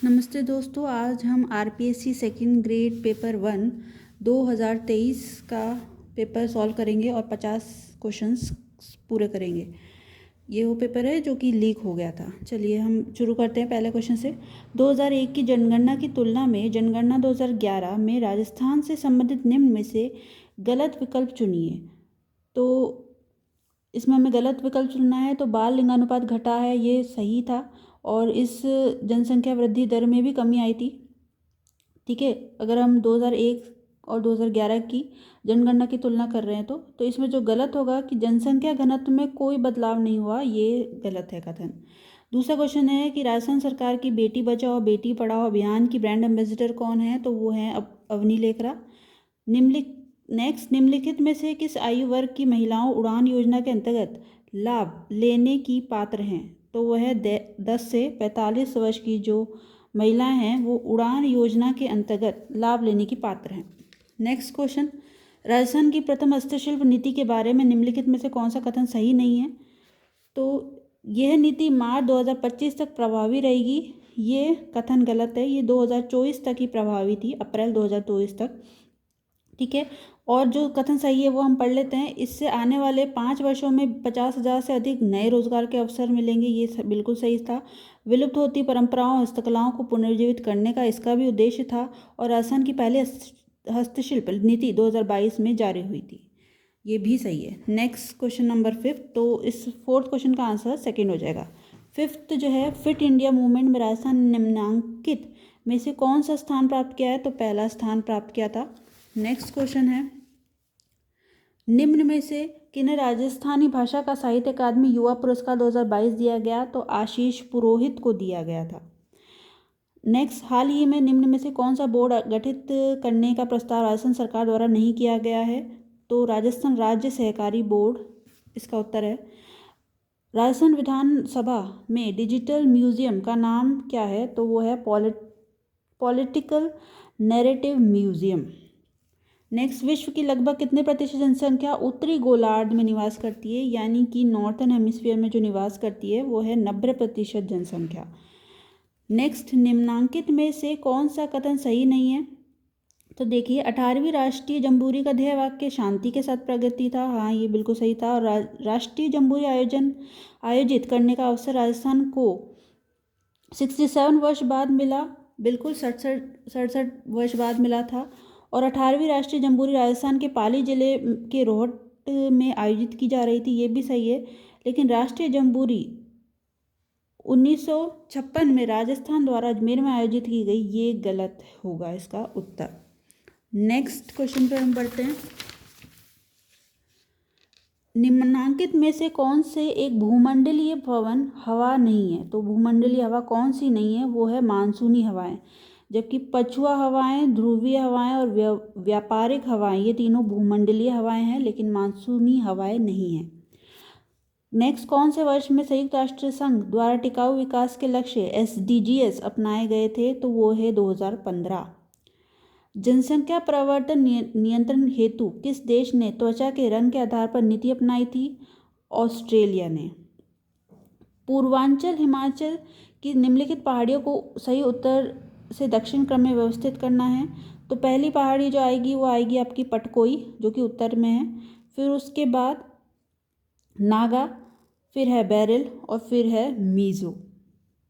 नमस्ते दोस्तों, आज हम आरपीएससी सेकंड ग्रेड पेपर 1 2023 का पेपर सॉल्व करेंगे और 50 क्वेश्चंस पूरे करेंगे। ये वो पेपर है जो कि लीक हो गया था। चलिए हम शुरू करते हैं पहले क्वेश्चन से। 2001 की जनगणना की तुलना में जनगणना 2011 में राजस्थान से संबंधित निम्न में से गलत विकल्प चुनिए। तो इसमें हमें गलत विकल्प चुनना है। तो बाल लिंगानुपात घटा है, ये सही था और इस जनसंख्या वृद्धि दर में भी कमी आई थी। ठीक है, अगर हम 2001 और 2011 की जनगणना की तुलना कर रहे हैं तो इसमें जो गलत होगा कि जनसंख्या घनत्व में कोई बदलाव नहीं हुआ, ये गलत है कथन। दूसरा क्वेश्चन है कि राजस्थान सरकार की बेटी बचाओ बेटी पढ़ाओ अभियान की ब्रांड एम्बेसडर कौन है? तो वो है अवनी लेखरा। निम्नलिखित में से किस आयु वर्ग की महिलाओं उड़ान योजना के अंतर्गत लाभ लेने की पात्र हैं? तो वह है 10 से 45 वर्ष की जो महिलाएं हैं वो उड़ान योजना के अंतर्गत लाभ लेने की पात्र हैं। नेक्स्ट क्वेश्चन, राजस्थान की प्रथम हस्तशिल्प नीति के बारे में निम्नलिखित में से कौन सा कथन सही नहीं है? तो यह नीति मार्च 2025 तक प्रभावी रहेगी, ये कथन गलत है। ये 2024 तक ही प्रभावी थी, अप्रैल 2024 तक। ठीक है, और जो कथन सही है वो हम पढ़ लेते हैं। इससे आने वाले 5 वर्षों में 50,000 से अधिक नए रोजगार के अवसर मिलेंगे, ये बिल्कुल सही था। विलुप्त होती परंपराओं हस्तकलाओं को पुनर्जीवित करने का इसका भी उद्देश्य था और राजस्थान की पहली हस्तशिल्प नीति 2022 में जारी हुई थी, ये भी सही है। नेक्स्ट क्वेश्चन नंबर 5, तो इस 4th क्वेश्चन का आंसर सेकेंड हो जाएगा। 5th जो है, फिट इंडिया मूवमेंट में राजस्थान निम्नलिखित में से कौन सा स्थान प्राप्त किया है? तो पहला स्थान प्राप्त किया था। नेक्स्ट क्वेश्चन है, निम्न में से किन्हें राजस्थानी भाषा का साहित्य अकादमी युवा पुरस्कार 2022 दिया गया? तो आशीष पुरोहित को दिया गया था। नेक्स्ट, हाल ही में निम्न में से कौन सा बोर्ड गठित करने का प्रस्ताव राजस्थान सरकार द्वारा नहीं किया गया है? तो राजस्थान राज्य सहकारी बोर्ड इसका उत्तर है। राजस्थान विधानसभा में डिजिटल म्यूजियम का नाम क्या है? तो वो है पॉलिटिकल नैरेटिव म्यूजियम। नेक्स्ट, विश्व की लगभग कितने प्रतिशत जनसंख्या उत्तरी गोलार्ध में निवास करती है, यानी कि नॉर्थन हेमिस्फीयर में जो निवास करती है वो है 90% जनसंख्या। नेक्स्ट, निम्नांकित में से कौन सा कथन सही नहीं है? तो देखिए, 18वीं राष्ट्रीय जम्बूरी का ध्येय वाक्य शांति के साथ प्रगति था, हाँ ये बिल्कुल सही था। और राष्ट्रीय जम्बूरी आयोजित करने का अवसर राजस्थान को 67 वर्ष बाद मिला, बिल्कुल 67 वर्ष बाद मिला था। और 18वीं राष्ट्रीय जम्बूरी राजस्थान के पाली जिले के रोहट में आयोजित की जा रही थी, ये भी सही है। लेकिन राष्ट्रीय जम्बूरी 1956 में राजस्थान द्वारा अजमेर में आयोजित की गई, ये गलत होगा इसका उत्तर। नेक्स्ट क्वेश्चन पर हम बढ़ते हैं। निम्नांकित में से कौन से एक भूमंडलीय पवन हवा नहीं है? तो भूमंडलीय हवा कौन सी नहीं है? वो है मानसूनी हवाएं, जबकि पछुआ हवाएं, ध्रुवीय हवाएं और व्यापारिक हवाएं, ये तीनों भूमंडलीय हवाएं हैं, लेकिन मानसूनी हवाएं नहीं हैं। नेक्स्ट, कौन से वर्ष में संयुक्त राष्ट्र संघ द्वारा टिकाऊ विकास के लक्ष्य SDGs अपनाए गए थे? तो वो है 2015। जनसंख्या प्रवर्तन नियंत्रण हेतु किस देश ने त्वचा के रंग के आधार पर नीति अपनाई थी? ऑस्ट्रेलिया ने। पूर्वांचल हिमाचल की निम्नलिखित पहाड़ियों को सही उत्तर से दक्षिण क्रम में व्यवस्थित करना है। तो पहली पहाड़ी जो आएगी वो आएगी आपकी पटकोई, जो कि उत्तर में है। फिर उसके बाद नागा, फिर है बैरल और फिर है मीज़ो।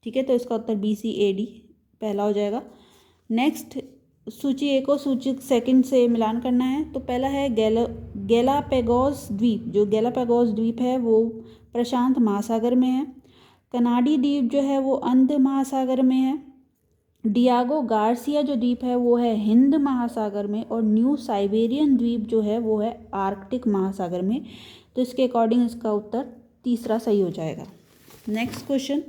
ठीक है, तो इसका उत्तर BCAD पहला हो जाएगा। नेक्स्ट, सूची ए को सूची सेकंड से मिलान करना है। तो पहला है गैलापेगोस द्वीप। जो गैलापेगोस द्वीप है वो प्रशांत महासागर में है। कनाडी द्वीप जो है वो अंध महासागर में है। डियागो गार्सिया जो द्वीप है वो है हिंद महासागर में। और न्यू साइबेरियन द्वीप जो है वो है आर्कटिक महासागर में। तो इसके अकॉर्डिंग इसका उत्तर तीसरा सही हो जाएगा। नेक्स्ट क्वेश्चन,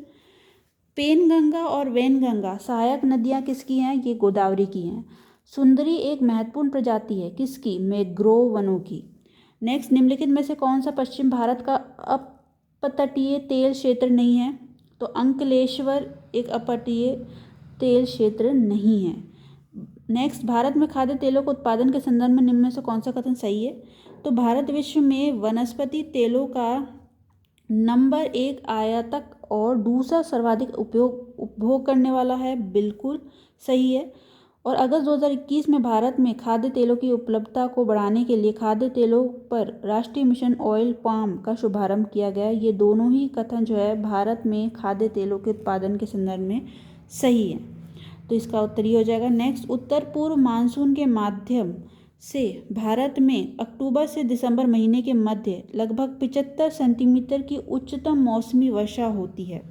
पेनगंगा और वैनगंगा सहायक नदियाँ किसकी हैं? ये गोदावरी की हैं। सुंदरी एक महत्वपूर्ण प्रजाति है किसकी? मैंग्रोव वनों की। नेक्स्ट, निम्नलिखित में से कौन सा पश्चिम भारत का अपतटीय तेल क्षेत्र नहीं है? तो अंकलेश्वर एक अपतटीय तेल क्षेत्र नहीं है। नेक्स्ट, भारत में खाद्य तेलों के उत्पादन के संदर्भ में निम्न में से कौन सा कथन सही है? तो भारत विश्व में वनस्पति तेलों का नंबर 1 आयातक और दूसरा सर्वाधिक उपभोग करने वाला है, बिल्कुल सही है। और अगस्त 2021 में भारत में खाद्य तेलों की उपलब्धता को बढ़ाने के लिए खाद्य तेलों पर राष्ट्रीय मिशन ऑयल पाम का शुभारंभ किया गया। ये दोनों ही कथन जो है भारत में खाद्य तेलों के उत्पादन के संदर्भ में सही है, तो इसका उत्तर ये हो जाएगा। नेक्स्ट, उत्तर पूर्व मानसून के माध्यम से भारत में अक्टूबर से दिसंबर महीने के मध्य लगभग 75 सेंटीमीटर की उच्चतम मौसमी वर्षा होती है।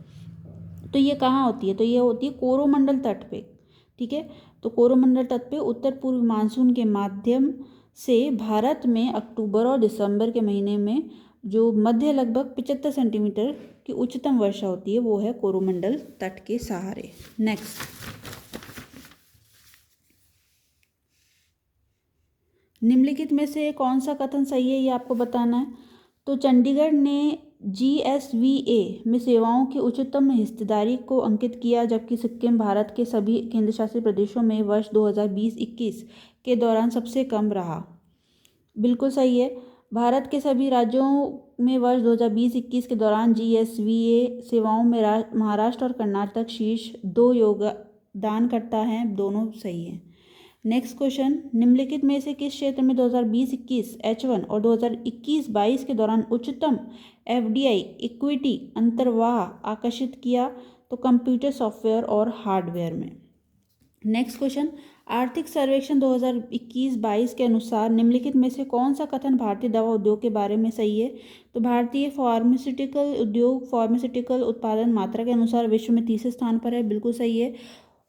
तो ये कहाँ होती है? तो ये होती है कोरोमंडल तट पे, ठीक है। तो कोरोमंडल तट पे उत्तर पूर्व मानसून के माध्यम से भारत में अक्टूबर और दिसंबर के महीने में जो मध्य लगभग 75 सेंटीमीटर की उच्चतम वर्षा होती है वो है कोरोमंडल तट के सहारे। नेक्स्ट, निम्नलिखित में से कौन सा कथन सही है ये आपको बताना है। तो चंडीगढ़ ने GSVA में सेवाओं की उच्चतम हिस्सेदारी को अंकित किया, जबकि सिक्किम भारत के सभी केंद्रशासित प्रदेशों में वर्ष 2020-21 के दौरान सबसे कम रहा। बिल्कुल सही है। भारत के सभी राज्यों में वर्ष 2020-21 के दौरान GSVA सेवाओं में महाराष्ट्र और कर्नाटक शीर्ष 2 योगदान करता है, दोनों सही हैं। नेक्स्ट क्वेश्चन, निम्नलिखित में से किस क्षेत्र में 2020-21 H1 और 2021-22 के दौरान उच्चतम FDI इक्विटी अंतर्वाह आकर्षित किया? तो कंप्यूटर सॉफ्टवेयर और हार्डवेयर में। नेक्स्ट क्वेश्चन, आर्थिक सर्वेक्षण 2021-22 के अनुसार निम्नलिखित में से कौन सा कथन भारतीय दवा उद्योग के बारे में सही है? तो भारतीय फार्मास्यूटिकल उद्योग फार्मास्यूटिकल उत्पादन मात्रा के अनुसार विश्व में तीसरे स्थान पर है, बिल्कुल सही है।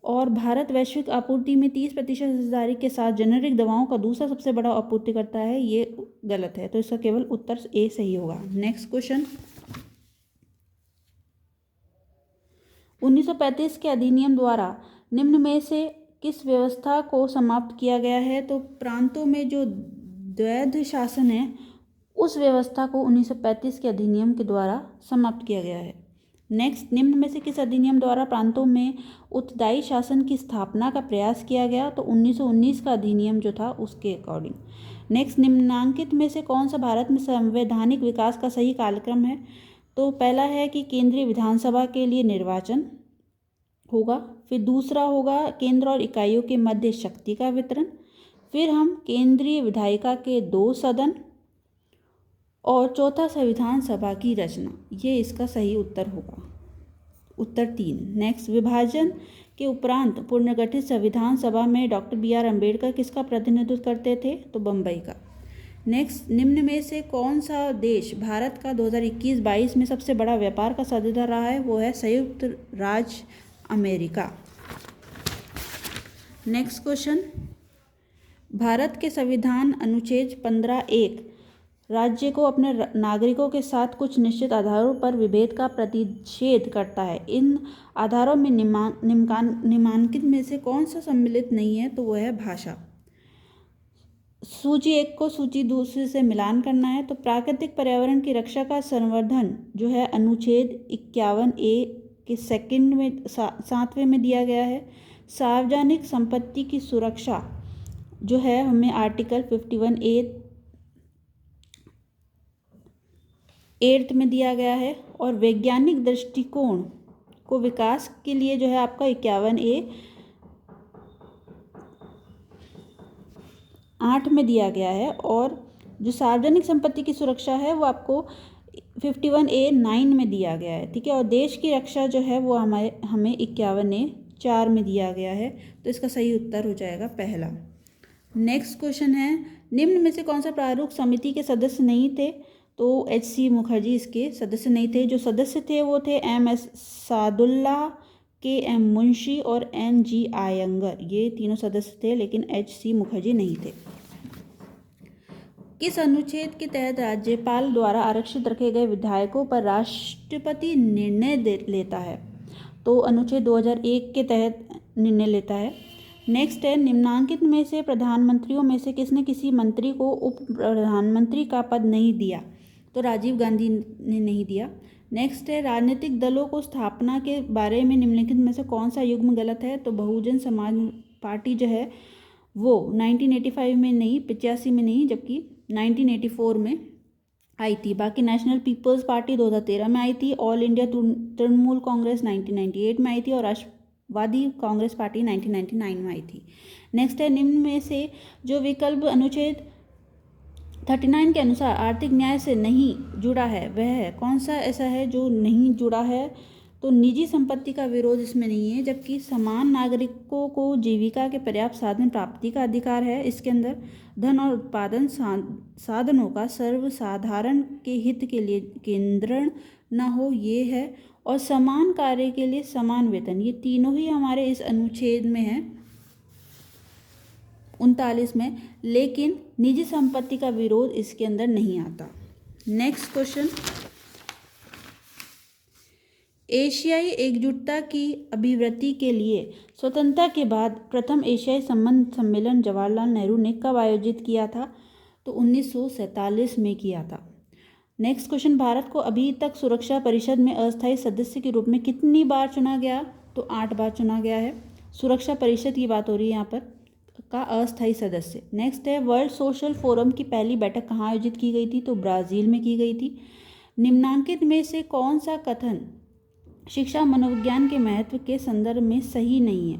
और भारत वैश्विक आपूर्ति में 30% हिस्सेदारी के साथ जेनेरिक दवाओं का दूसरा सबसे बड़ा आपूर्तिकर्ता है, ये गलत है, तो इसका केवल उत्तर ए सही होगा। नेक्स्ट क्वेश्चन, 1935 के अधिनियम द्वारा निम्न में से किस व्यवस्था को समाप्त किया गया है? तो प्रांतों में जो द्वैध शासन है उस व्यवस्था को 1935 के अधिनियम के द्वारा समाप्त किया गया है। नेक्स्ट, निम्न में से किस अधिनियम द्वारा प्रांतों में उत्तरदायी शासन की स्थापना का प्रयास किया गया? तो 1919 का अधिनियम जो था उसके अकॉर्डिंग। नेक्स्ट, निम्नांकित में से कौन सा भारत में संवैधानिक विकास का सही कालक्रम है? तो पहला है कि केंद्रीय विधानसभा के लिए निर्वाचन होगा, फिर दूसरा होगा केंद्र और इकाइयों के मध्य शक्ति का वितरण, फिर हम केंद्रीय विधायिका के 2 सदन, और चौथा संविधान सभा की रचना। ये इसका सही उत्तर होगा, उत्तर 3। नेक्स्ट, विभाजन के उपरांत पुनर्गठित संविधान सभा में डॉक्टर BR अम्बेडकर किसका प्रतिनिधित्व करते थे? तो बम्बई का। नेक्स्ट, निम्न में से कौन सा देश भारत का 2021-22 में सबसे बड़ा व्यापार का साझेदार रहा है? वो है संयुक्त राज्य अमेरिका। नेक्स्ट क्वेश्चन, भारत के संविधान अनुच्छेद 15(1) राज्य को अपने नागरिकों के साथ कुछ निश्चित आधारों पर विभेद का प्रतिषेध करता है। इन आधारों में निम्नांकित में से कौन सा सम्मिलित नहीं है? तो वह है भाषा। सूची 1 को सूची 2 से मिलान करना है। तो प्राकृतिक पर्यावरण की रक्षा का संवर्धन जो है अनुच्छेद 51A के सेकंड में 7वें में दिया गया है। सार्वजनिक संपत्ति की सुरक्षा जो है हमें आर्टिकल 51A 8th में दिया गया है। और वैज्ञानिक दृष्टिकोण को विकास के लिए जो है आपका 51A 8 में दिया गया है। और जो सार्वजनिक संपत्ति की सुरक्षा है वो आपको 51A 9 में दिया गया है, ठीक है। और देश की रक्षा जो है वो हमें 51A 4 में दिया गया है, तो इसका सही उत्तर हो जाएगा पहला। नेक्स्ट क्वेश्चन है, निम्न में से कौन सा प्रारूप समिति के सदस्य नहीं थे? तो HC मुखर्जी इसके सदस्य नहीं थे। जो सदस्य थे वो थे MS सादुल्ला, KM मुंशी और NG आयंगर, ये तीनों सदस्य थे, लेकिन HC मुखर्जी नहीं थे। किस अनुच्छेद के तहत राज्यपाल द्वारा आरक्षित रखे गए विधायकों पर राष्ट्रपति निर्णय लेता है? तो अनुच्छेद 2001 के तहत निर्णय लेता है। नेक्स्ट है, निम्नांकित में से प्रधानमंत्रियों में से किसने किसी मंत्री को उप प्रधानमंत्री का पद नहीं दिया? तो राजीव गांधी ने नहीं दिया। नेक्स्ट है, राजनीतिक दलों को स्थापना के बारे में निम्नलिखित में से कौन सा युग्म गलत है? तो बहुजन समाज पार्टी जो है वो 1985 में नहीं, 85 में नहीं, जबकि 1984 में आई थी। बाकी नेशनल पीपल्स पार्टी 2013 में आई थी, ऑल इंडिया तृणमूल कांग्रेस 1998 में आई थी और राष्ट्रवादी कांग्रेस पार्टी 1999 में आई थी। नेक्स्ट है, निम्न में से जो विकल्प अनुच्छेद 39 के अनुसार आर्थिक न्याय से नहीं जुड़ा है वह है, कौन सा ऐसा है जो नहीं जुड़ा है? तो निजी संपत्ति का विरोध इसमें नहीं है, जबकि समान नागरिकों को जीविका के पर्याप्त साधन प्राप्ति का अधिकार है। इसके अंदर धन और उत्पादन साधनों का सर्वसाधारण के हित के लिए केंद्रण न हो, ये है। और समान कार्य के लिए समान वेतन, ये तीनों ही हमारे इस अनुच्छेद में है 39 में, लेकिन निजी संपत्ति का विरोध इसके अंदर नहीं आता। नेक्स्ट क्वेश्चन, एशियाई एकजुटता की अभिवृद्धि के लिए स्वतंत्रता के बाद प्रथम एशियाई संबंध सम्मेलन जवाहरलाल नेहरू ने कब आयोजित किया था? तो 1947 में किया था। नेक्स्ट क्वेश्चन, भारत को अभी तक सुरक्षा परिषद में अस्थायी सदस्य के रूप में कितनी बार चुना गया? तो 8 बार चुना गया है। सुरक्षा परिषद की बात हो रही है यहाँ पर, का अस्थायी सदस्य। नेक्स्ट है, वर्ल्ड सोशल फोरम की पहली बैठक कहाँ आयोजित की गई थी? तो ब्राज़ील में की गई थी। निम्नांकित में से कौन सा कथन शिक्षा मनोविज्ञान के महत्व के संदर्भ में सही नहीं है?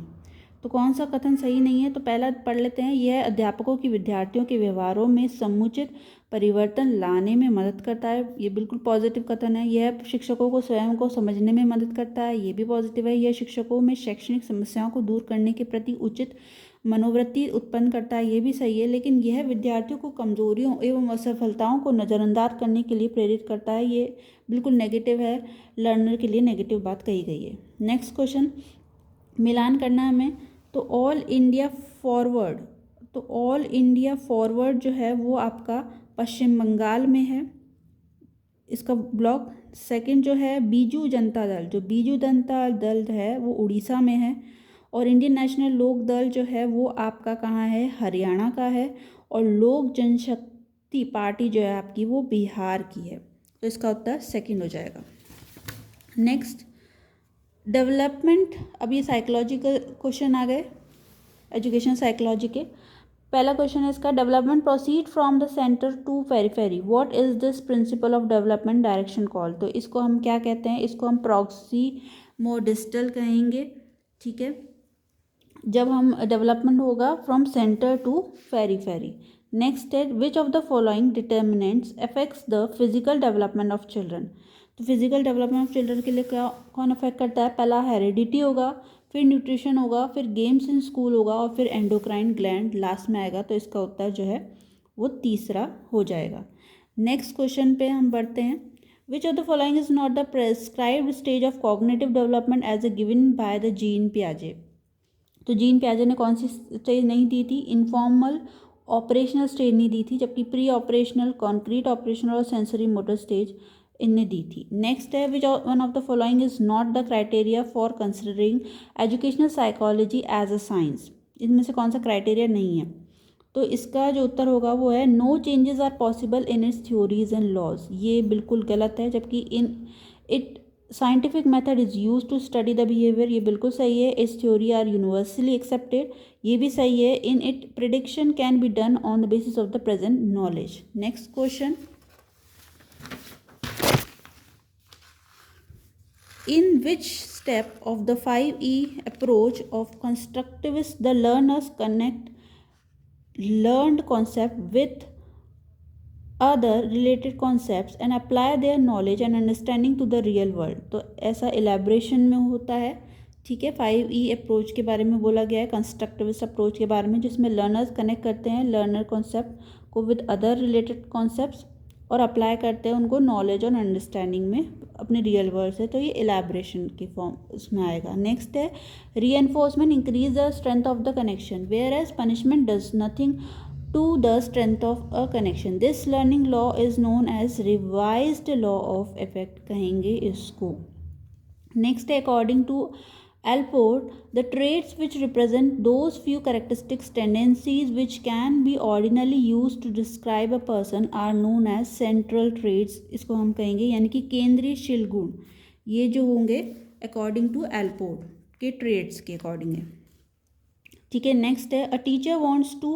तो कौन सा कथन सही नहीं है? तो पहला पढ़ लेते हैं, यह अध्यापकों की विद्यार्थियों के व्यवहारों में समुचित परिवर्तन लाने में मदद करता है, ये बिल्कुल पॉजिटिव कथन है। यह शिक्षकों को स्वयं को समझने में मदद करता है, ये भी पॉजिटिव है। यह शिक्षकों में शैक्षणिक समस्याओं को दूर करने के प्रति उचित मनोवृत्ति उत्पन्न करता है, ये भी सही है। लेकिन यह विद्यार्थियों को कमजोरियों एवं असफलताओं को नज़रअंदाज करने के लिए प्रेरित करता है, ये बिल्कुल नेगेटिव है। लर्नर के लिए नेगेटिव बात कही गई है। नेक्स्ट क्वेश्चन, मिलान करना है हमें। तो ऑल इंडिया फॉरवर्ड, तो ऑल इंडिया फॉरवर्ड जो है वो आपका पश्चिम बंगाल में है, इसका ब्लॉक। सेकंड जो है बीजू जनता दल, जो बीजू जनता दल है वो उड़ीसा में है। और इंडियन नेशनल लोक दल जो है वो आपका कहाँ है? हरियाणा का है। और लोक जनशक्ति पार्टी जो है आपकी वो बिहार की है। तो इसका उत्तर सेकंड हो जाएगा। नेक्स्ट, डेवलपमेंट, अब ये साइकोलॉजी के क्वेश्चन आ गए, एजुकेशन साइकोलॉजी के। पहला क्वेश्चन है इसका, development proceed from the centre to periphery, what is this principle of development direction call? तो इसको हम क्या कहते हैं? इसको हम प्रॉक्सिमोडिस्टल कहेंगे, ठीक है, जब हम डेवलपमेंट होगा from centre to periphery. Next है, which of the following determinants affects the physical development of children? तो फिजिकल डेवलपमेंट ऑफ चिल्ड्रन के लिए क्या कौन अफेक्ट करता है? पहला हेरिडिटी होगा, फिर न्यूट्रिशन होगा, फिर गेम्स इन स्कूल होगा और फिर एंडोक्राइन ग्लैंड लास्ट में आएगा। तो इसका उत्तर जो है वो तीसरा हो जाएगा। नेक्स्ट क्वेश्चन पे हम बढ़ते हैं, which of the following is not the prescribed stage of cognitive development as a given by the Jean पियाजे? तो जीन पियाजे ने कौन सी स्टेज नहीं दी थी? इनफॉर्मल ऑपरेशनल स्टेज नहीं दी थी, जबकि प्री ऑपरेशनल, कॉन्क्रीट ऑपरेशनल और सेंसरी मोटर स्टेज इनने दी थी। नेक्स्ट है, which one of the following is not the criteria for considering educational psychology as a science? इनमें से कौन सा क्राइटेरिया नहीं है? तो इसका जो उत्तर होगा वो है, no changes are possible in its theories and laws. ये बिल्कुल गलत है, जबकि in it scientific method is use to study the behaviour, ये बिल्कुल सही है। इस थ्योरी आर यूनिवर्सली एक्सेप्टेड, ये भी सही है। In it prediction can be done on the basis of the present knowledge. Next question, in which step of the 5E approach of constructivist the learners connect learned concept with other related concepts and apply their knowledge and understanding to the real world? तो ऐसा elaboration में होता है, ठीक है। 5E approach के बारे में बोला गया है, कंस्ट्रक्टिविस्ट अप्रोच के बारे में, जिसमें लर्नर्स कनेक्ट करते हैं लर्नर कॉन्सेप्ट को विद अदर रिलेटेड कॉन्सेप्ट्स और अप्लाई करते हैं उनको नॉलेज और अंडरस्टैंडिंग में अपने रियल वर्ल्ड से। तो ये इलेबरेशन की फॉर्म उसमें आएगा। नेक्स्ट है, reinforcement increase the strength of the connection whereas punishment does nothing to the strength of a connection. This learning law is known as revised law of effect कहेंगे इसको। Next है, according to Allport, the traits which represent those few characteristics, tendencies which can be ordinarily used to describe a person are known as central traits. इसको हम कहेंगे यानी कि केंद्रीयशील गुण, ये जो होंगे अकॉर्डिंग टू Allport के ट्रेड्स के अकॉर्डिंग है, ठीक है। नेक्स्ट है, a teacher wants to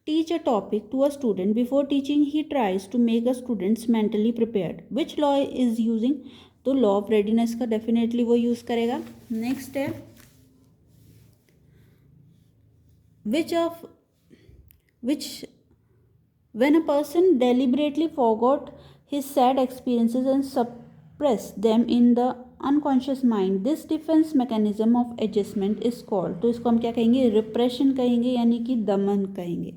teach a topic to a student, before teaching he tries to make a students mentally prepared, which law is using? तो लॉ ऑफ रेडीनेस का definitely वो use करेगा। Next है, which when a person deliberately forgot his sad experiences and suppressed them in the unconscious mind, this defense mechanism of adjustment is called, तो इसको हम क्या कहेंगे? रिप्रेशन कहेंगे, यानी कि दमन कहेंगे।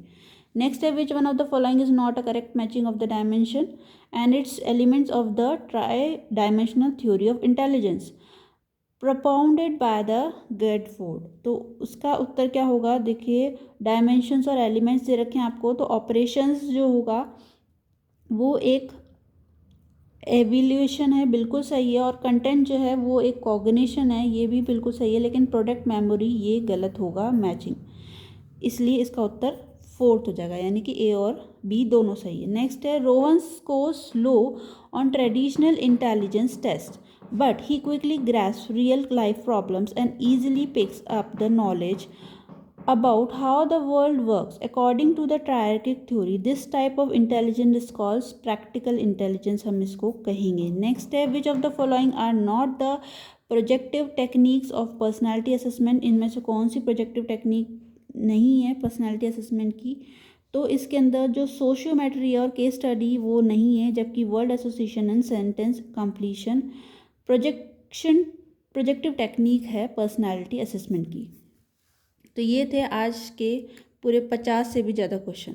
नेक्स्ट है, which one of the following is not a correct matching of the dimension and its elements of the tri dimensional theory of intelligence propounded by the Guilford? तो उसका उत्तर क्या होगा? देखिए, डायमेंशंस और एलिमेंट्स दे रखे हैं आपको, तो ऑपरेशंस जो होगा वो एक एविल्यूशन है, बिल्कुल सही है, और कंटेंट जो है वो एक कॉग्निशन है, ये भी बिल्कुल सही है, लेकिन प्रोडक्ट मेमोरी ये गलत होगा मैचिंग, इसलिए इसका उत्तर फोर्थ हो जाएगा, यानी कि ए और बी दोनों सही है। नेक्स्ट है, Rohan scores low on traditional intelligence test but he quickly grasps real life problems and easily picks up the knowledge about how the world works. According to the triarchic theory, this type of intelligence is called practical intelligence, हम इसको कहेंगे। Next है, which of the following are not the projective techniques of personality assessment? इनमें से कौन सी projective technique नहीं है personality assessment की? तो इसके अंदर जो सोशियोमेट्री और केस स्टडी वो नहीं है, जबकि word association and sentence completion projective technique है पर्सनालिटी असेसमेंट की। तो ये थे आज के पूरे 50 से भी ज़्यादा क्वेश्चन।